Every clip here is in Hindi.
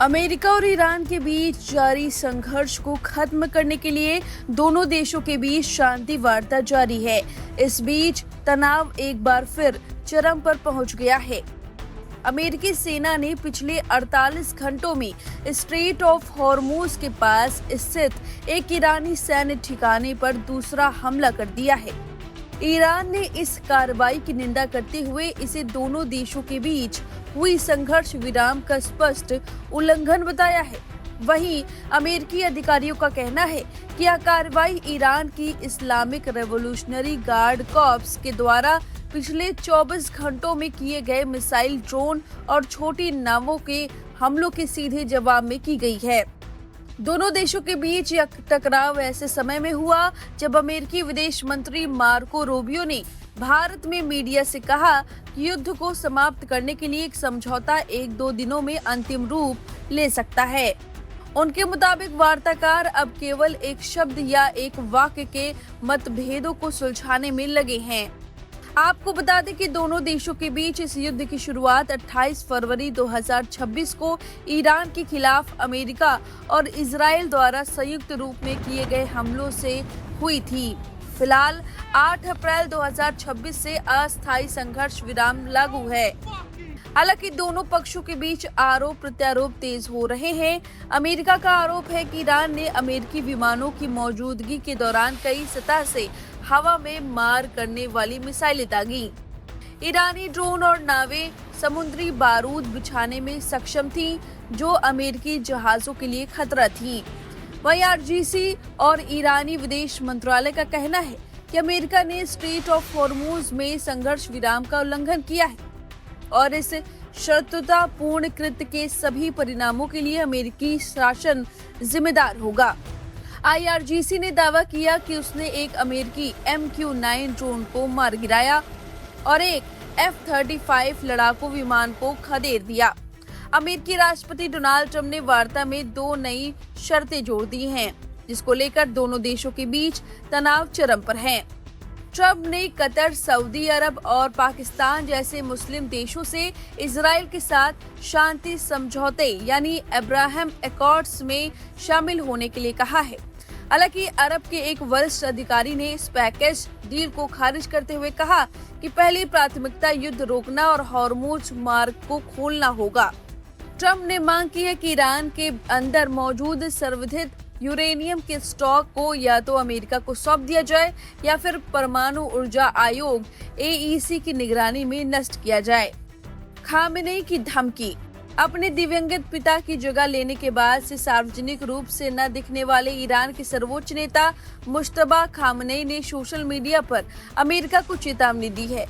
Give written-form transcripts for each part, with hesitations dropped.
अमेरिका और ईरान के बीच जारी संघर्ष को खत्म करने के लिए दोनों देशों के बीच शांति वार्ता जारी है। इस बीच तनाव एक बार फिर चरम पर पहुंच गया है। अमेरिकी सेना ने पिछले 48 घंटों में स्ट्रेट ऑफ हॉर्मुज के पास स्थित एक ईरानी सैन्य ठिकाने पर दूसरा हमला कर दिया है। ईरान ने इस कार्रवाई की निंदा करते हुए इसे दोनों देशों के बीच हुई संघर्ष विराम का स्पष्ट उल्लंघन बताया है। वहीं अमेरिकी अधिकारियों का कहना है कि यह कार्रवाई ईरान की इस्लामिक रेवोल्यूशनरी गार्ड कॉर्प्स के द्वारा पिछले 24 घंटों में किए गए मिसाइल, ड्रोन और छोटी नावों के हमलों के सीधे जवाब में की गई है। दोनों देशों के बीच यह टकराव ऐसे समय में हुआ जब अमेरिकी विदेश मंत्री मार्को रूबियो ने भारत में मीडिया से कहा कि युद्ध को समाप्त करने के लिए एक समझौता 1-2 दिनों में अंतिम रूप ले सकता है। उनके मुताबिक वार्ताकार अब केवल एक शब्द या एक वाक्य के मतभेदों को सुलझाने में लगे हैं। आपको बता दें कि दोनों देशों के बीच इस युद्ध की शुरुआत 28 फरवरी 2026 को ईरान के खिलाफ अमेरिका और इजराइल द्वारा संयुक्त रूप में किए गए हमलों से हुई थी। फिलहाल 8 अप्रैल 2026 से अस्थायी संघर्ष विराम लागू है। हालांकि दोनों पक्षों के बीच आरोप प्रत्यारोप तेज हो रहे हैं। अमेरिका का आरोप है कि ईरान ने अमेरिकी विमानों की मौजूदगी के दौरान कई सतह से हवा में मार करने वाली मिसाइलें दागी। ईरानी ड्रोन और नावें समुद्री बारूद बिछाने में सक्षम थी, जो अमेरिकी जहाजों के लिए खतरा थी। वहीं आरजीसी और ईरानी विदेश मंत्रालय का कहना है कि अमेरिका ने स्ट्रेट ऑफ हॉर्मुज में संघर्ष विराम का उल्लंघन किया है और इस शत्रुतापूर्ण कृत्य के सभी परिणामों के लिए अमेरिकी शासन जिम्मेदार होगा। आईआरजीसी ने दावा किया कि उसने एक अमेरिकी MQ-9 ड्रोन को मार गिराया और एक F-35 लड़ाकू विमान को खदेड़ दिया। अमेरिकी राष्ट्रपति डोनाल्ड ट्रंप ने वार्ता में 2 नई शर्तें जोड़ दी हैं, जिसको लेकर दोनों देशों के बीच तनाव चरम पर है। ट्रंप ने कतर, सऊदी अरब और पाकिस्तान जैसे मुस्लिम देशों से इजराइल के साथ शांति समझौते यानी अब्राहम एकॉर्ड्स में शामिल होने के लिए कहा है। हालांकि अरब के एक वरिष्ठ अधिकारी ने इस पैकेज डील को खारिज करते हुए कहा कि पहली प्राथमिकता युद्ध रोकना और हॉर्मुज मार्ग को खोलना होगा। ट्रंप ने मांग की है कि ईरान के अंदर मौजूद सर्वधित यूरेनियम के स्टॉक को या तो अमेरिका को सौंप दिया जाए या फिर परमाणु ऊर्जा आयोग AEC की निगरानी में नष्ट किया जाए। खामेनेई की धमकी। अपने दिवंगत पिता की जगह लेने के बाद से सार्वजनिक रूप से न दिखने वाले ईरान के सर्वोच्च नेता मुश्तबा खामेनेई ने सोशल मीडिया पर अमेरिका को चेतावनी दी है।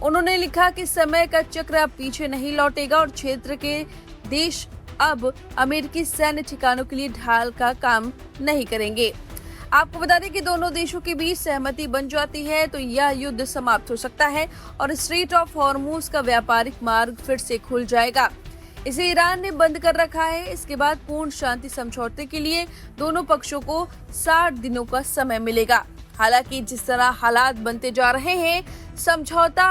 उन्होंने लिखा कि समय का चक्र अब पीछे नहीं लौटेगा और क्षेत्र के देश अब अमेरिकी सैन्य ठिकानों के लिए ढाल का काम नहीं करेंगे। आपको बता दें कि दोनों देशों के बीच सहमति बन जाती है तो यह युद्ध समाप्त हो सकता है और स्ट्रेट ऑफ हॉर्मुज का व्यापारिक मार्ग फिर से खुल जाएगा। इसे ईरान ने बंद कर रखा है। इसके बाद पूर्ण शांति समझौते के लिए दोनों पक्षों को 60 दिनों का समय मिलेगा। हालांकि जिस तरह हालात बनते जा रहे हैं, समझौता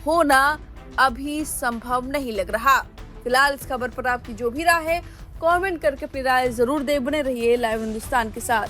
होना अभी संभव नहीं लग रहा। फिलहाल इस खबर पर आपकी जो भी राय है, कमेंट करके अपनी राय जरूर दें। बने रहिए लाइव हिंदुस्तान के साथ।